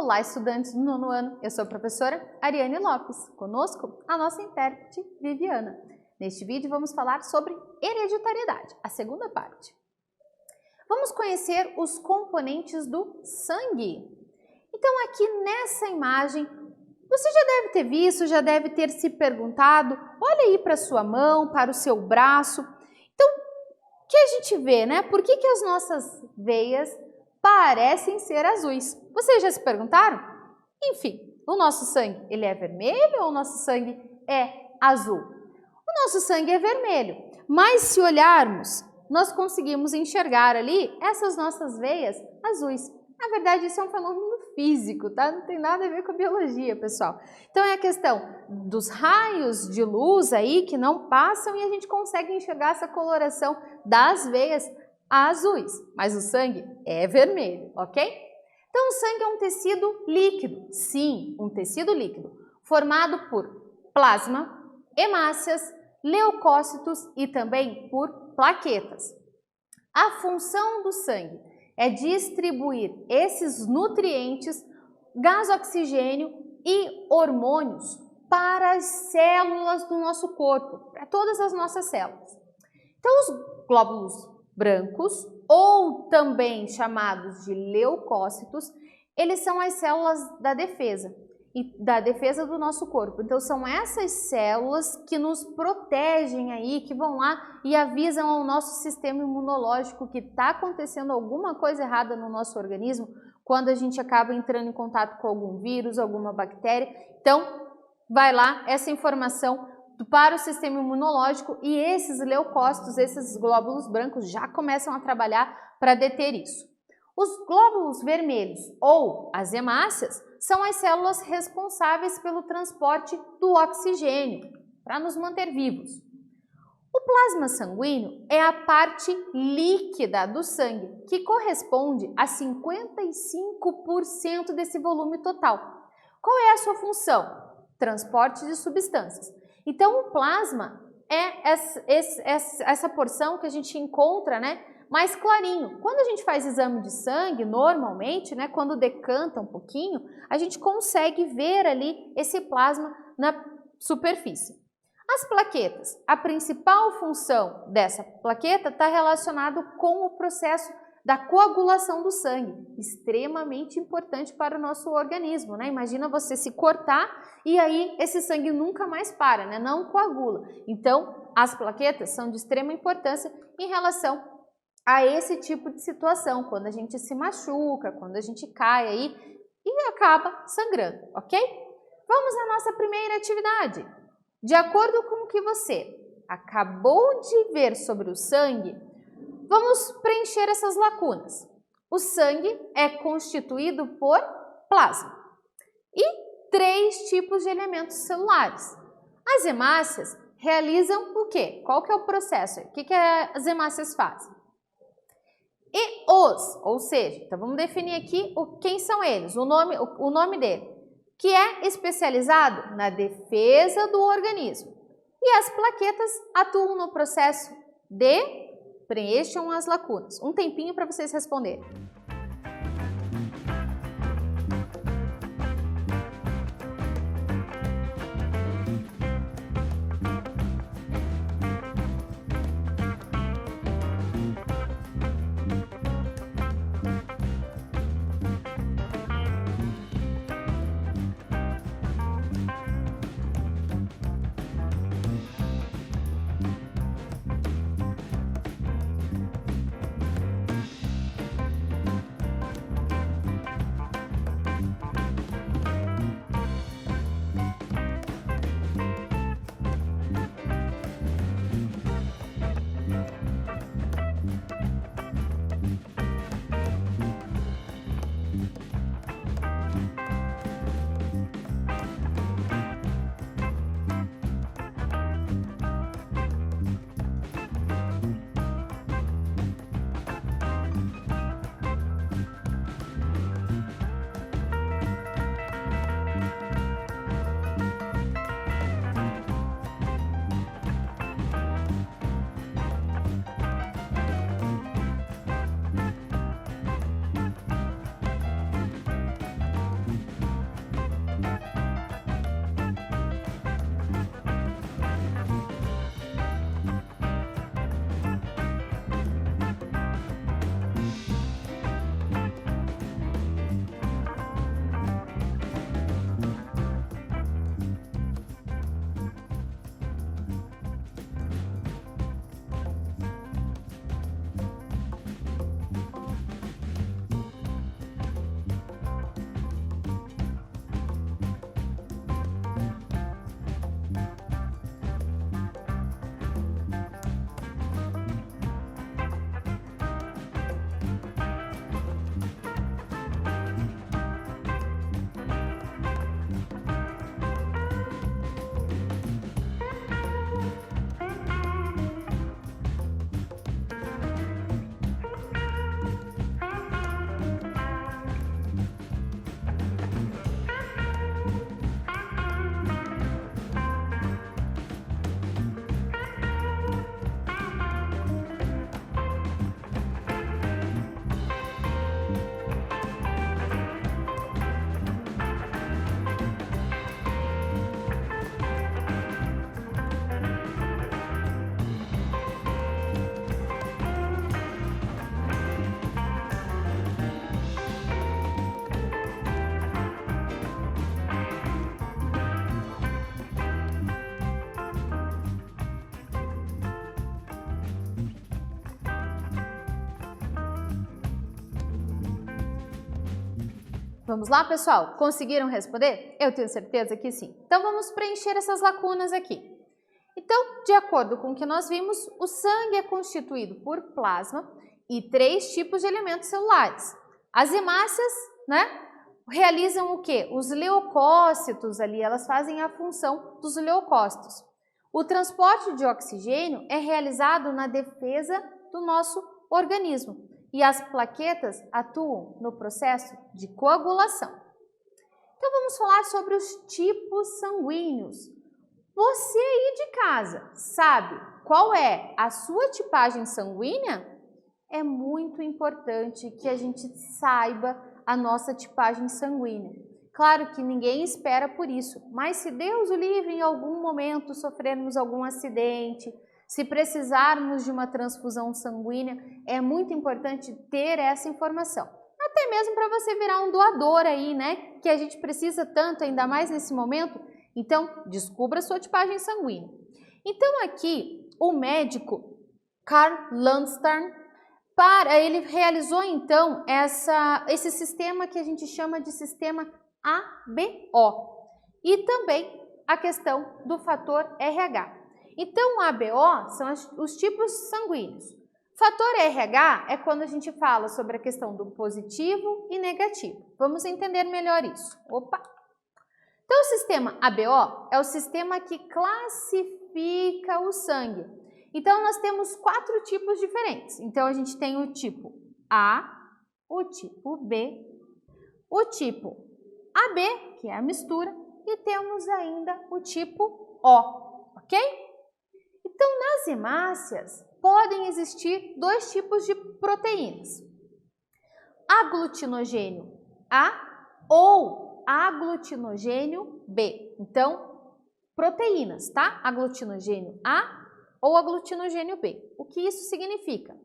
Olá, estudantes do 9º ano. Eu sou a professora Ariane Lopes. Conosco, a nossa intérprete Viviana. Neste vídeo, vamos falar sobre hereditariedade, a segunda parte. Vamos conhecer os componentes do sangue. Então, aqui nessa imagem, você já deve ter visto, já deve ter se perguntado, olha aí para a sua mão, para o seu braço. Então, o que a gente vê, né? Por que as nossas veias parecem ser azuis? Vocês já se perguntaram? Enfim, o nosso sangue, ele é vermelho ou o nosso sangue é azul? O nosso sangue é vermelho, mas se olharmos, nós conseguimos enxergar ali essas nossas veias azuis. Na verdade, isso é um fenômeno físico, tá? Não tem nada a ver com a biologia, pessoal. Então, é a questão dos raios de luz aí que não passam e a gente consegue enxergar essa coloração das veias azuis, mas o sangue é vermelho, ok? Então, o sangue é um tecido líquido, sim, um tecido líquido, formado por plasma, hemácias, leucócitos e também por plaquetas. A função do sangue é distribuir esses nutrientes, gás oxigênio e hormônios para as células do nosso corpo, para todas as nossas células. Então, os glóbulos brancos, ou também chamados de leucócitos, eles são as células da defesa do nosso corpo. Então, são essas células que nos protegem aí, que vão lá e avisam ao nosso sistema imunológico que está acontecendo alguma coisa errada no nosso organismo quando a gente acaba entrando em contato com algum vírus, alguma bactéria. Então, vai lá essa informação para o sistema imunológico e esses leucócitos, esses glóbulos brancos já começam a trabalhar para deter isso. Os glóbulos vermelhos ou as hemácias são as células responsáveis pelo transporte do oxigênio para nos manter vivos. O plasma sanguíneo é a parte líquida do sangue, que corresponde a 55% desse volume total. Qual é a sua função? Transporte de substâncias. Então, o plasma é essa porção que a gente encontra, né, mais clarinho. Quando a gente faz exame de sangue, normalmente, né, quando decanta um pouquinho, a gente consegue ver ali esse plasma na superfície. As plaquetas, a principal função dessa plaqueta está relacionada com o processo da coagulação do sangue, extremamente importante para o nosso organismo, né? Imagina você se cortar e aí esse sangue nunca mais para, né? Não coagula. Então, as plaquetas são de extrema importância em relação a esse tipo de situação, quando a gente se machuca, quando a gente cai aí e acaba sangrando, ok? Vamos à nossa primeira atividade. De acordo com o que você acabou de ver sobre o sangue, vamos preencher essas lacunas. O sangue é constituído por plasma e 3 tipos de elementos celulares. As hemácias realizam o quê? Qual que é o processo? O que as hemácias fazem? E ou seja, então vamos definir aqui quem são eles, o nome dele, que é especializado na defesa do organismo. E as plaquetas atuam no processo de preencham as lacunas. Um tempinho para vocês responderem. Vamos lá, pessoal? Conseguiram responder? Eu tenho certeza que sim. Então, vamos preencher essas lacunas aqui. Então, de acordo com o que nós vimos, o sangue é constituído por plasma e 3 tipos de elementos celulares. As hemácias, né, realizam o quê? Os leucócitos ali, elas fazem a função dos leucócitos. O transporte de oxigênio é realizado na defesa do nosso organismo e as plaquetas atuam no processo de coagulação. Então, vamos falar sobre os tipos sanguíneos. Você aí de casa sabe qual é a sua tipagem sanguínea? É muito importante que a gente saiba a nossa tipagem sanguínea. Claro que ninguém espera por isso, mas se Deus o livre em algum momento sofrermos algum acidente, se precisarmos de uma transfusão sanguínea, é muito importante ter essa informação. Até mesmo para você virar um doador aí, né? Que a gente precisa tanto, ainda mais nesse momento. Então, descubra a sua tipagem sanguínea. Então, aqui, o médico Karl Landstern, ele realizou, então, esse sistema que a gente chama de sistema ABO e também a questão do fator RH. Então, o ABO são os tipos sanguíneos. Fator RH é quando a gente fala sobre a questão do positivo e negativo. Vamos entender melhor isso. Opa! Então, o sistema ABO é o sistema que classifica o sangue. Então, nós temos 4 tipos diferentes. Então, a gente tem o tipo A, o tipo B, o tipo AB, que é a mistura, e temos ainda o tipo O, ok? Então, nas hemácias, podem existir 2 tipos de proteínas. Aglutinogênio A ou aglutinogênio B. Então, proteínas, tá? Aglutinogênio A ou aglutinogênio B. O que isso significa?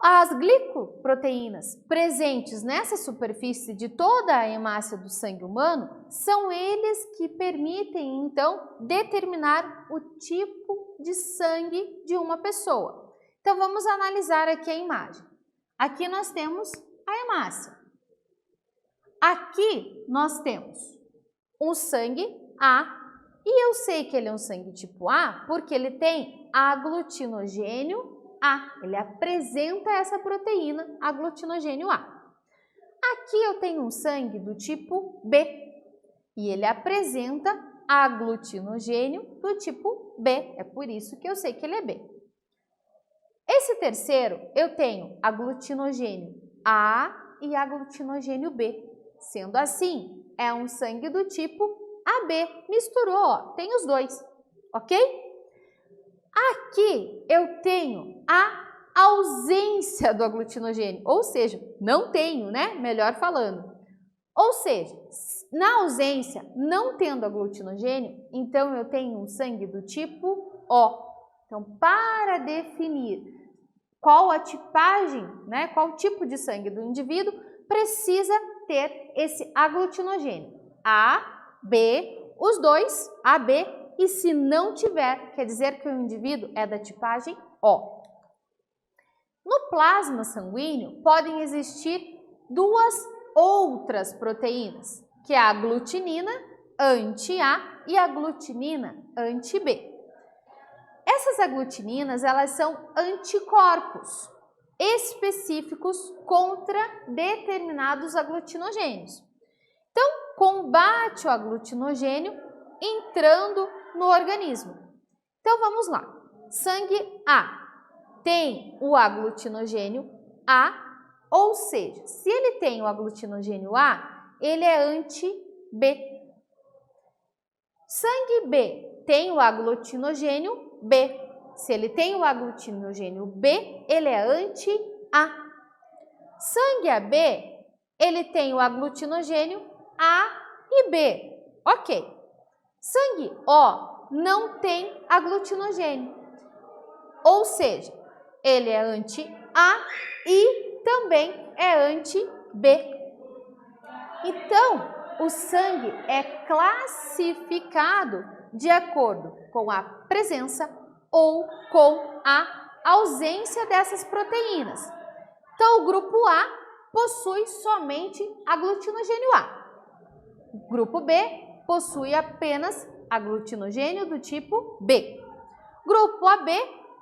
As glicoproteínas presentes nessa superfície de toda a hemácia do sangue humano são eles que permitem, então, determinar o tipo de sangue de uma pessoa. Então, vamos analisar aqui a imagem. Aqui nós temos a hemácia. Aqui nós temos um sangue A, e eu sei que ele é um sangue tipo A porque ele tem aglutinogênio A, ele apresenta essa proteína aglutinogênio A. Aqui eu tenho um sangue do tipo B e ele apresenta aglutinogênio do tipo B, é por isso que eu sei que ele é B. Esse terceiro eu tenho aglutinogênio A e aglutinogênio B, sendo assim, é um sangue do tipo AB, misturou, ó, tem os dois, ok? Aqui eu tenho a ausência do aglutinogênio, ou seja, não tenho, né? Melhor falando. Ou seja, na ausência, não tendo aglutinogênio, então eu tenho um sangue do tipo O. Então, para definir qual a tipagem, né? Qual tipo de sangue do indivíduo, precisa ter esse aglutinogênio. A, B, os dois, AB, e se não tiver, quer dizer que o indivíduo é da tipagem O. No plasma sanguíneo, podem existir 2 outras proteínas, que é a aglutinina anti-A e a aglutinina anti-B. Essas aglutininas, elas são anticorpos específicos contra determinados aglutinogênios. Então, combate o aglutinogênio entrando no organismo. Então, vamos lá. Sangue A tem o aglutinogênio A, ou seja, se ele tem o aglutinogênio A, ele é anti-B. Sangue B tem o aglutinogênio B. Se ele tem o aglutinogênio B, ele é anti-A. Sangue AB, ele tem o aglutinogênio A e B. Ok. Sangue O não tem aglutinogênio, ou seja, ele é anti-A e também é anti-B. Então, o sangue é classificado de acordo com a presença ou com a ausência dessas proteínas. Então, o grupo A possui somente aglutinogênio A. O grupo B possui apenas aglutinogênio do tipo B. Grupo AB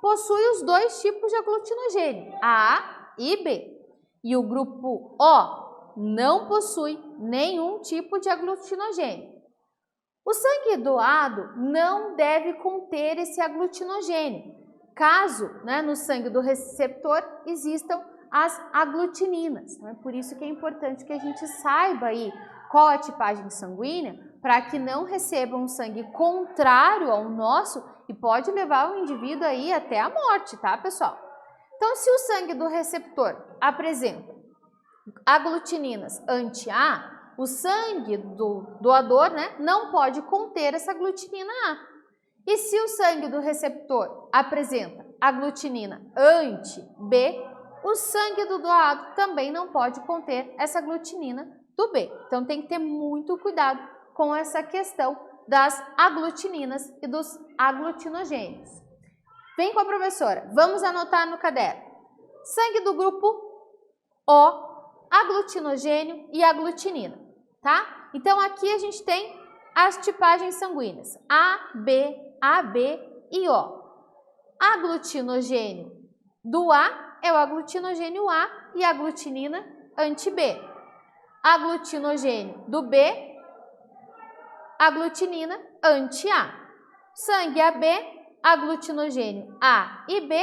possui os dois tipos de aglutinogênio, A e B. E o grupo O não possui nenhum tipo de aglutinogênio. O sangue doado não deve conter esse aglutinogênio, caso no sangue do receptor existam as aglutininas. Então, é por isso que é importante que a gente saiba aí qual a tipagem sanguínea, para que não receba um sangue contrário ao nosso e pode levar o indivíduo aí até a morte, tá, pessoal? Então, se o sangue do receptor apresenta aglutininas anti-A, o sangue do doador, não pode conter essa aglutinina A. E se o sangue do receptor apresenta aglutinina anti-B, o sangue do doado também não pode conter essa aglutinina do B. Então, tem que ter muito cuidado com essa questão das aglutininas e dos aglutinogênios. Vem com a professora, vamos anotar no caderno. Sangue do grupo O, aglutinogênio e aglutinina, tá? Então, aqui a gente tem as tipagens sanguíneas, A, B, AB e O. Aglutinogênio do A é o aglutinogênio A e a aglutinina anti-B. Aglutinogênio do B, aglutinina anti-A. Sangue AB, aglutinogênio A e B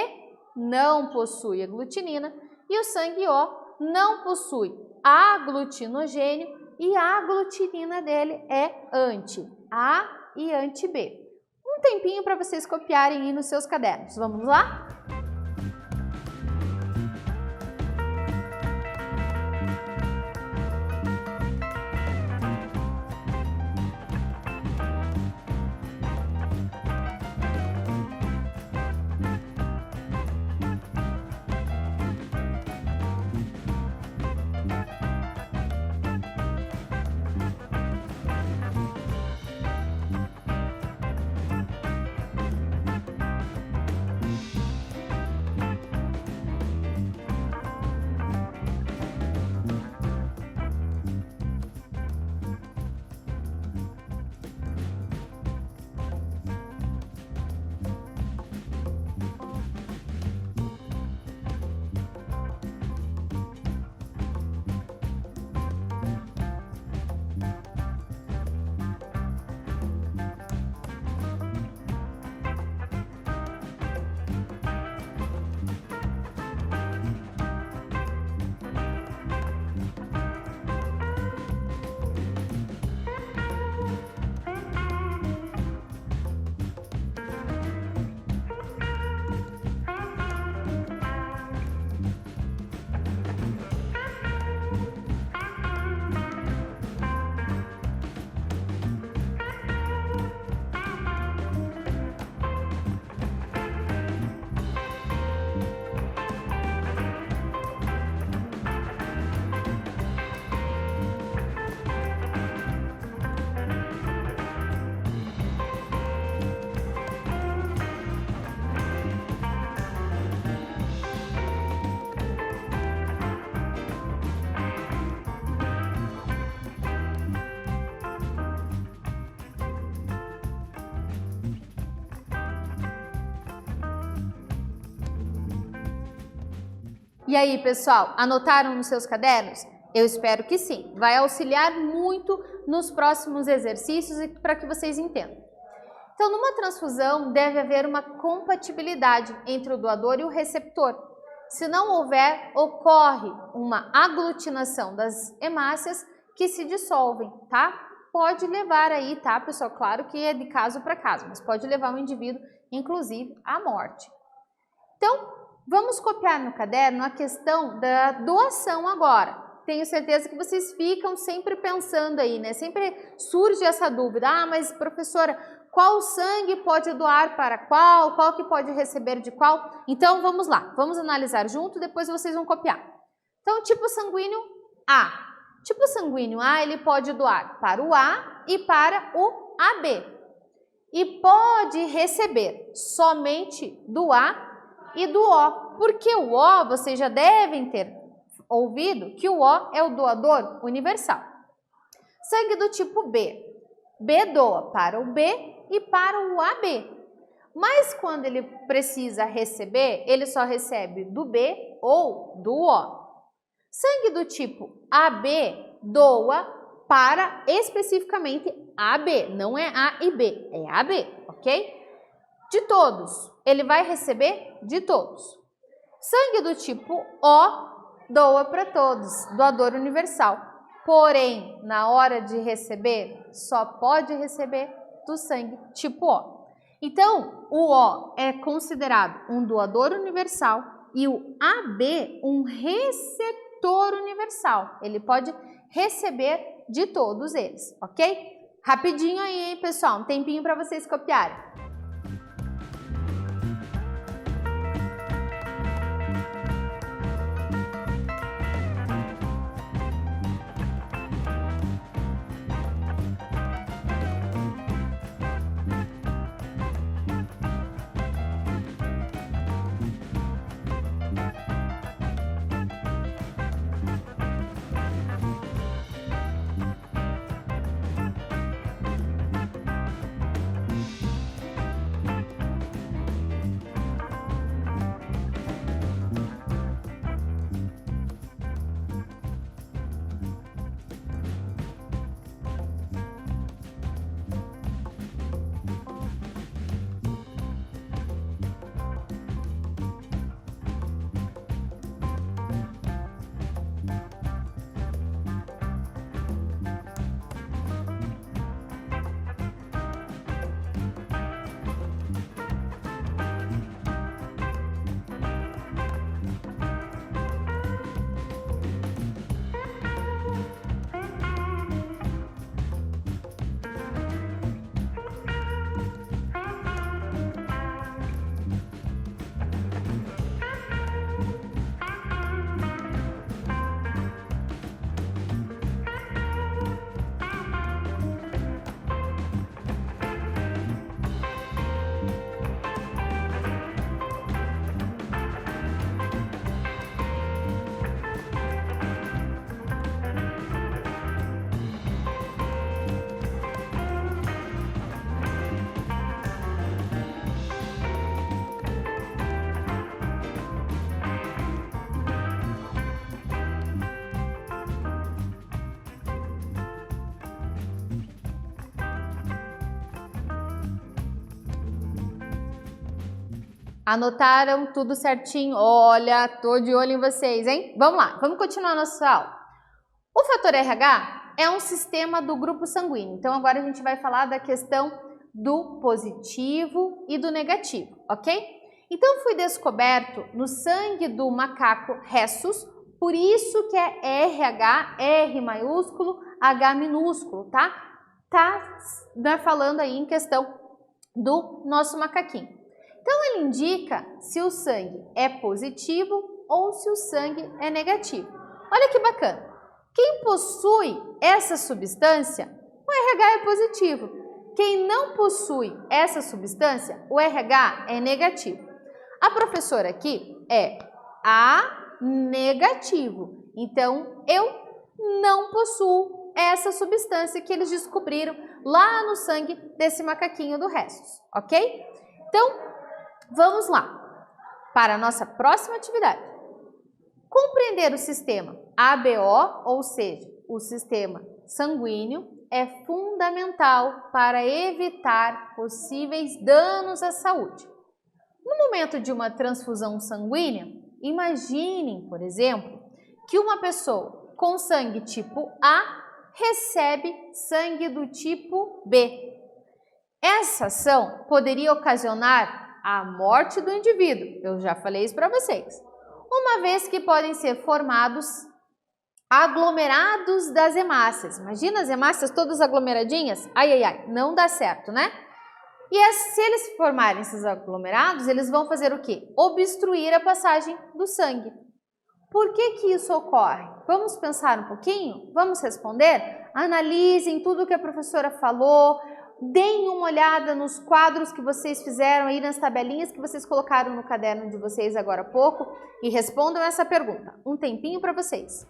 não possui aglutinina e o sangue O não possui aglutinogênio e a aglutinina dele é anti-A e anti-B. Um tempinho para vocês copiarem aí nos seus cadernos. Vamos lá? E aí, pessoal, anotaram nos seus cadernos? Eu espero que sim. Vai auxiliar muito nos próximos exercícios e para que vocês entendam. Então, numa transfusão, deve haver uma compatibilidade entre o doador e o receptor. Se não houver, ocorre uma aglutinação das hemácias que se dissolvem, tá? Pode levar aí, tá, pessoal? Claro que é de caso para caso, mas pode levar o indivíduo, inclusive, à morte. Então, vamos copiar no caderno a questão da doação agora. Tenho certeza que vocês ficam sempre pensando aí, né? Sempre surge essa dúvida. Ah, mas professora, qual sangue pode doar para qual? Qual que pode receber de qual? Então, vamos lá. Vamos analisar junto, depois vocês vão copiar. Então, tipo sanguíneo A. Tipo sanguíneo A, ele pode doar para o A e para o AB. E pode receber somente do A e do O. Porque o O, vocês já devem ter ouvido que o O é o doador universal. Sangue do tipo B. B doa para o B e para o AB. Mas quando ele precisa receber, ele só recebe do B ou do O. Sangue do tipo AB doa para especificamente AB, não é A e B, é AB, ok? De todos, ele vai receber de todos. Sangue do tipo O doa para todos, doador universal. Porém, na hora de receber, só pode receber do sangue tipo O. Então, o O é considerado um doador universal e o AB um receptor universal. Ele pode receber de todos eles, ok? Rapidinho aí, hein, pessoal? Um tempinho para vocês copiarem. Anotaram tudo certinho? Olha, tô de olho em vocês, hein? Vamos lá, vamos continuar nossa aula. O fator RH é um sistema do grupo sanguíneo. Então, agora a gente vai falar da questão do positivo e do negativo, ok? Então, foi descoberto no sangue do macaco Rhesus, por isso que é RH, R maiúsculo, H minúsculo, tá? Tá falando aí em questão do nosso macaquinho. Então, ele indica se o sangue é positivo ou se o sangue é negativo. Olha que bacana. Quem possui essa substância, o RH é positivo. Quem não possui essa substância, o RH é negativo. A professora aqui é A negativo. Então, eu não possuo essa substância que eles descobriram lá no sangue desse macaquinho do Rhesus, ok? Então, vamos lá para a nossa próxima atividade. Compreender o sistema ABO, ou seja, o sistema sanguíneo, é fundamental para evitar possíveis danos à saúde. No momento de uma transfusão sanguínea, imaginem, por exemplo, que uma pessoa com sangue tipo A recebe sangue do tipo B. Essa ação poderia ocasionar a morte do indivíduo, eu já falei isso para vocês, uma vez que podem ser formados aglomerados das hemácias. Imagina as hemácias todas aglomeradinhas? Ai, ai, ai, não dá certo, né? E se eles formarem esses aglomerados, eles vão fazer o quê? Obstruir a passagem do sangue. Por que isso ocorre? Vamos pensar um pouquinho? Vamos responder? Analisem tudo o que a professora falou, deem uma olhada nos quadros que vocês fizeram aí, nas tabelinhas que vocês colocaram no caderno de vocês agora há pouco e respondam essa pergunta. Um tempinho para vocês.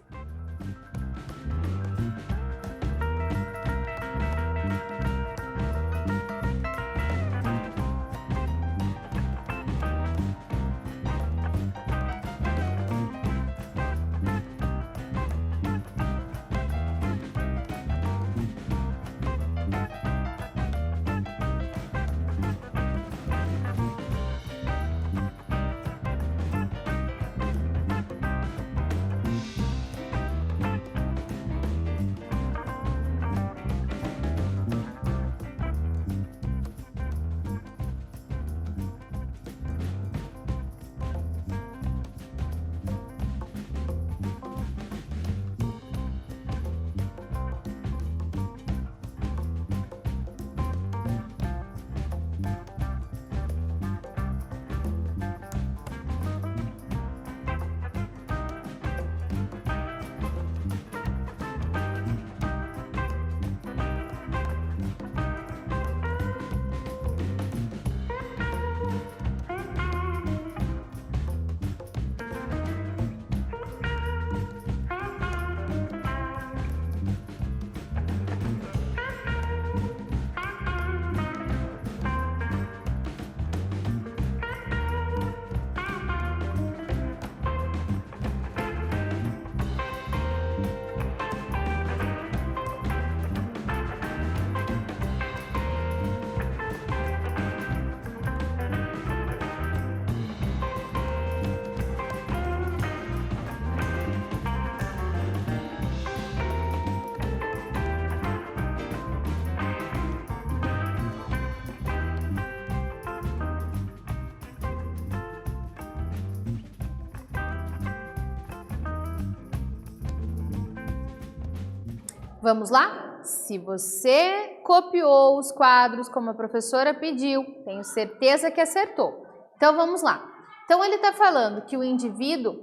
Vamos lá? Se você copiou os quadros como a professora pediu, tenho certeza que acertou. Então vamos lá. Então ele está falando que o indivíduo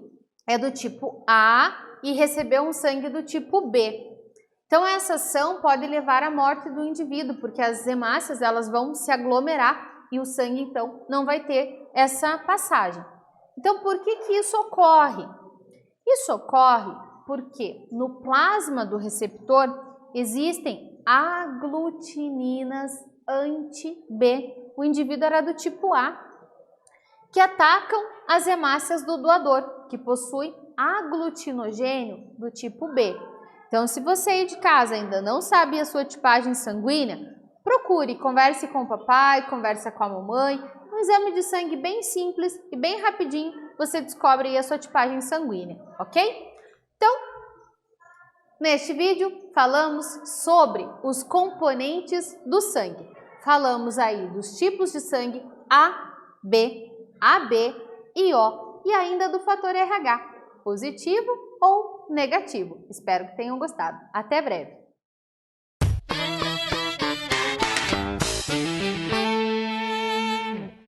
é do tipo A e recebeu um sangue do tipo B. Então essa ação pode levar à morte do indivíduo, porque as hemácias elas vão se aglomerar e o sangue então não vai ter essa passagem. Então por que isso ocorre? Isso ocorre porque no plasma do receptor existem aglutininas anti-B, o indivíduo era do tipo A, que atacam as hemácias do doador, que possui aglutinogênio do tipo B. Então, se você aí de casa ainda não sabe a sua tipagem sanguínea, procure, converse com o papai, converse com a mamãe, um exame de sangue bem simples e bem rapidinho, você descobre aí a sua tipagem sanguínea, ok? Então, neste vídeo falamos sobre os componentes do sangue. Falamos aí dos tipos de sangue A, B, AB e O e ainda do fator RH, positivo ou negativo. Espero que tenham gostado. Até breve!